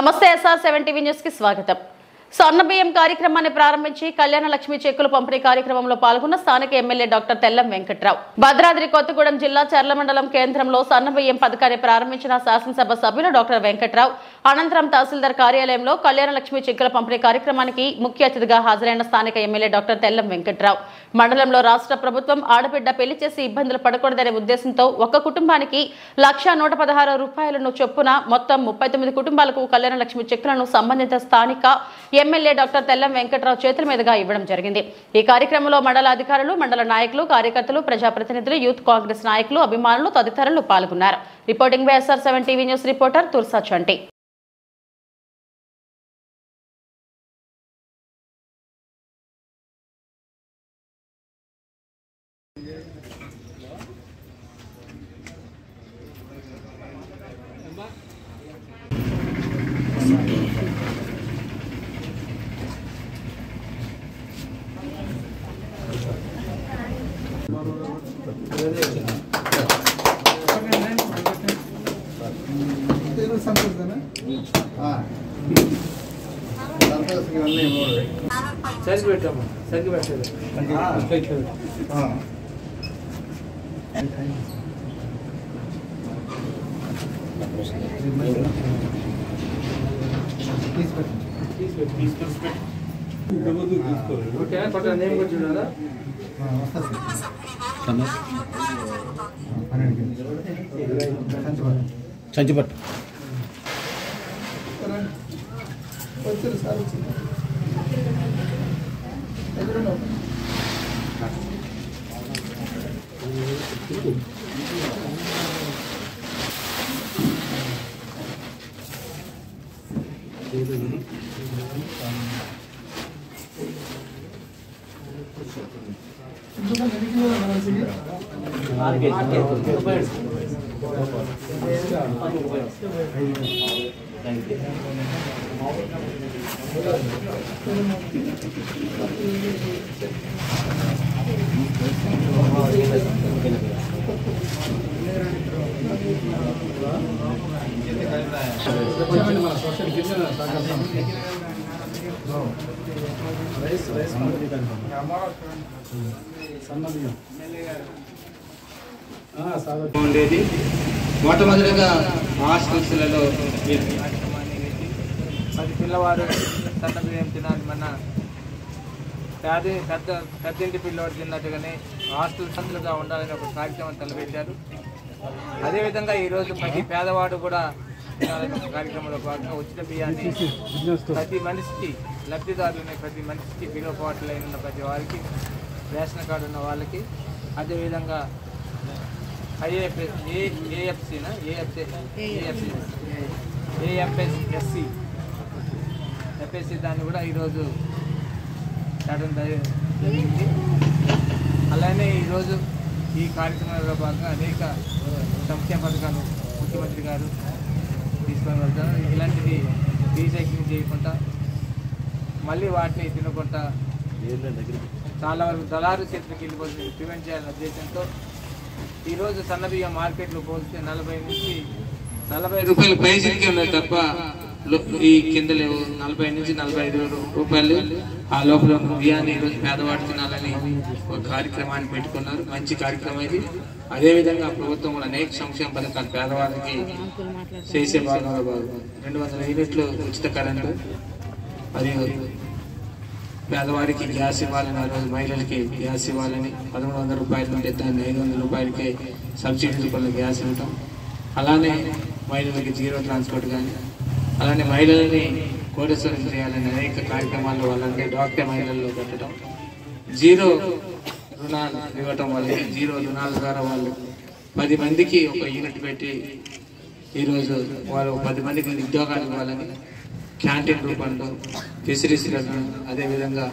నమస్తే SR7 TV news కి స్వాగతం. స్వర్ణబియ్యం కార్యక్రమాన్ని ప్రారంభించి కళ్యాణ లక్ష్మి చెక్కులు పంపిణీ కార్యక్రమంలో పాల్గొన్న స్థానిక ఎమ్మెల్యే డాక్టర్ తెల్లం వెంకట్రావు. భద్రాద్రి కొత్తగూడెం జిల్లా చర్ల మండలం కేంద్రంలో స్వర్ణబియ్యం పథకాన్ని ప్రారంభించిన శాసనసభ సభ్యులు డాక్టర్ వెంకట్రావు అనంతరం తహసీల్దార్ కార్యాలయంలో కళ్యాణ లక్ష్మి చెక్కుల పంపిణీ కార్యక్రమానికి ముఖ్య అతిథిగా హాజరైన స్థానిక ఎమ్మెల్యే డాక్టర్ తెల్లం వెంకట్రావు మండలంలో రాష్ట్ర ప్రభుత్వం ఆడబిడ్డ పెళ్లి చేసి ఇబ్బందులు పడకూడదనే ఉద్దేశంతో ఒక కుటుంబానికి 1,116 రూపాయలను చొప్పున మొత్తం 39 కుటుంబాలకు కళ్యాణ లక్ష్మి చెక్కులను సంబంధిత స్థానిక ఎమ్మెల్యే డాక్టర్ తెల్లం వెంకట్రావు చేతుల మీదుగా ఇవ్వడం జరిగింది. ఈ కార్యక్రమంలో మండల అధికారులు, మండల నాయకులు, కార్యకర్తలు, ప్రజాప్రతినిధులు, యూత్ కాంగ్రెస్ నాయకులు, అభిమానులు తదితరులు పాల్గొన్నారు. Reporting by SR7 TV news reporter Tursa Chanti. సంచిపట్టు ఉండేది. మొట్టమొదటిగా ఆశీస్సులలో అది పిల్లవారు సన్నబియ్యం తినాలి, మన పెద్దింటి పిల్లవాడు తిన్నట్టుగానే ఆస్తులుగా ఉండాలని ఒక కార్యక్రమం తలపెట్టారు. అదేవిధంగా ఈరోజు ప్రతి పేదవాడు కూడా తినాలని ఒక కార్యక్రమంలో భాగంగా ఉచిత బియ్యాన్ని ప్రతి మనిషికి, లబ్ధిదారులని ప్రతి మనిషికి బిలో పాటలు అయిన ప్రతి వారికి, రేషన్ కార్డు ఉన్న వాళ్ళకి, అదేవిధంగా ఏఎఫ్ఎస్సి దాన్ని కూడా ఈరోజు చేయడం జరిగింది. అలానే ఈరోజు ఈ కార్యక్రమంలో భాగంగా అనేక సంక్షేమ పథకాలు ముఖ్యమంత్రి గారు తీసుకొని వెళ్తారు. ఇలాంటిది రీసైక్లింగ్ చేయకుండా మళ్ళీ వాటిని తినకుండా చాలా వరకు దళారు చేతులకు వెళ్ళిపోతుంది ప్రివెంట్ చేయాలనే ఉద్దేశంతో ఈరోజు సన్నబియ్యం మార్కెట్లో పోలిస్తే 40 రూపాయలు పైసలకి ఉన్నాయి తప్ప ఈ కింద లేవు. 40 నుంచి 45 రూపాయలు ఆ లోపల బియ్యాన్ని ఈరోజు పేదవాడు తినాలని ఒక కార్యక్రమాన్ని పెట్టుకున్నారు. మంచి కార్యక్రమం ఇది. అదేవిధంగా ప్రభుత్వం కూడా అనేక సంక్షేమ పథకాలు పేదవారికి చేసే భాగంలో 200 యూనిట్లు ఉచిత కరెంటు, మరియు పేదవారికి గ్యాస్ ఇవ్వాలని, ఆ రోజు మహిళలకి గ్యాస్ ఇవ్వాలని 1,300 రూపాయల నుండి దాన్ని 500 రూపాయలకి సబ్సిడీ రూపంలో గ్యాస్ ఇవ్వటం, అలానే మహిళలకి జీరో ట్రాన్స్పోర్ట్ కానీ, అలానే మహిళలని కోటేశ్వరం చేయాలని అనేక కార్యక్రమాలు వాళ్ళంటే డాక్టర్ మహిళల్లో పెట్టడం, జీరో రుణాలు ఇవ్వటం వల్ల జీరో రుణాల ద్వారా వాళ్ళు 10 మందికి ఒక యూనిట్ పెట్టి ఈరోజు వాళ్ళు 10 మందికి ఉద్యోగాలు ఇవ్వాలని క్యాంటీన్ రూపంలో ఫిషరీస్, అదేవిధంగా